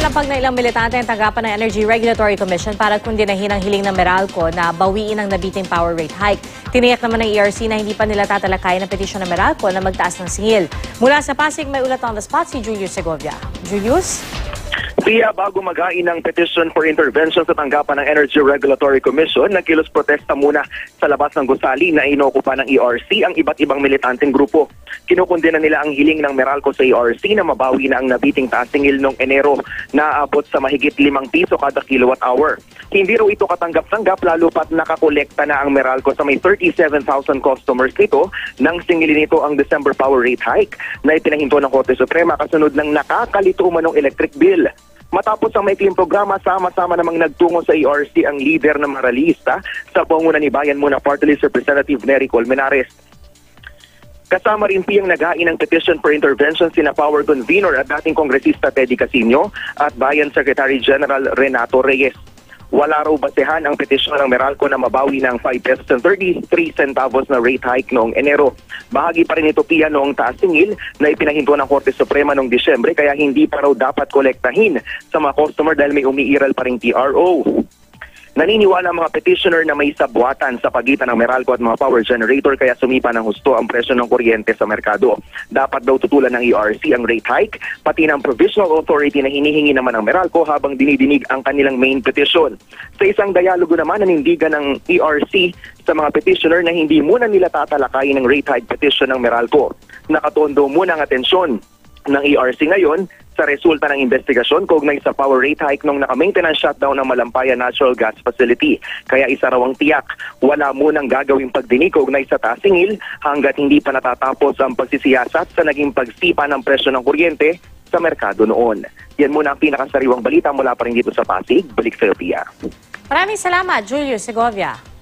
Ipinalapag na ilang militante ang tanggapan ng Energy Regulatory Commission para kundinahin ang hiling ng Meralco na bawiin ang nabiting power rate hike. Tiniyak naman ng ERC na hindi pa nila tatalakayin ang petisyon ng Meralco na magtaas ng singil. Mula sa Pasig, may ulat on the spot si Julius Segovia. Julius? Siya, bago maghain ng petition for intervention sa tanggapan ng Energy Regulatory Commission, nagkilos protesta muna sa labas ng gusali na inokupa ng ERC ang iba't ibang militanteng grupo. Kinukundina nila ang hiling ng Meralco sa ERC na mabawi na ang nabiting taas singil noong Enero na aabot sa mahigit 5 piso kada kilowatt hour. Hindi raw ito katanggap-tanggap lalo pat nakakolekta na ang Meralco sa may 37,000 customers nito nang singilin nito ang December power rate hike na ipinahinto ng Korte Suprema kasunod ng nakakalito umanong electric bill. Matapos ang maikling programa, sama-sama namang nagtungo sa ERC ang leader ng Maralista sa pangunguna ni Bayan Muna Party List Representative Nery Colmenares. Kasama rin piyang naghain ng petition for intervention sina Power Convenor at dating Kongresista Teddy Casino at Bayan Secretary General Renato Reyes. Wala raw basehan ang petisyon ng Meralco na mabawi ng 5 pesos and 33 centavos na rate hike noong Enero. Bahagi pa rin ito piya noong taas singil na ipinahinto ng Korte Suprema noong Disyembre kaya hindi pa raw dapat kolektahin sa mga customer dahil may umiiral pa ring TRO. Naniniwala ang mga petitioner na may sabwatan sa pagitan ng Meralco at mga power generator kaya sumipa ng husto ang presyo ng kuryente sa merkado. Dapat daw tutulan ng ERC ang rate hike, pati ng provisional authority na hinihingi naman ng Meralco habang dinidinig ang kanilang main petition. Sa isang dialogo naman, nanindigan ng ERC sa mga petitioner na hindi muna nila tatalakayin ng rate hike petition ng Meralco. Nakatondo muna ang atensyon ng ERC ngayon sa resulta ng investigasyon kaugnay sa power rate hike nung naka-maintenance shutdown ng Malampaya Natural Gas Facility. Kaya isa raw ang tiyak, wala munang gagawing pagdinig kaugnay sa taas singil hanggat hindi pa natatapos ang pagsisiyasat sa naging pagsipa ng presyo ng kuryente sa merkado noon. Yan muna ang pinakasariwang balita mula pa rin dito sa Pasig. Balik sa Pia. Maraming salamat, Julius Segovia.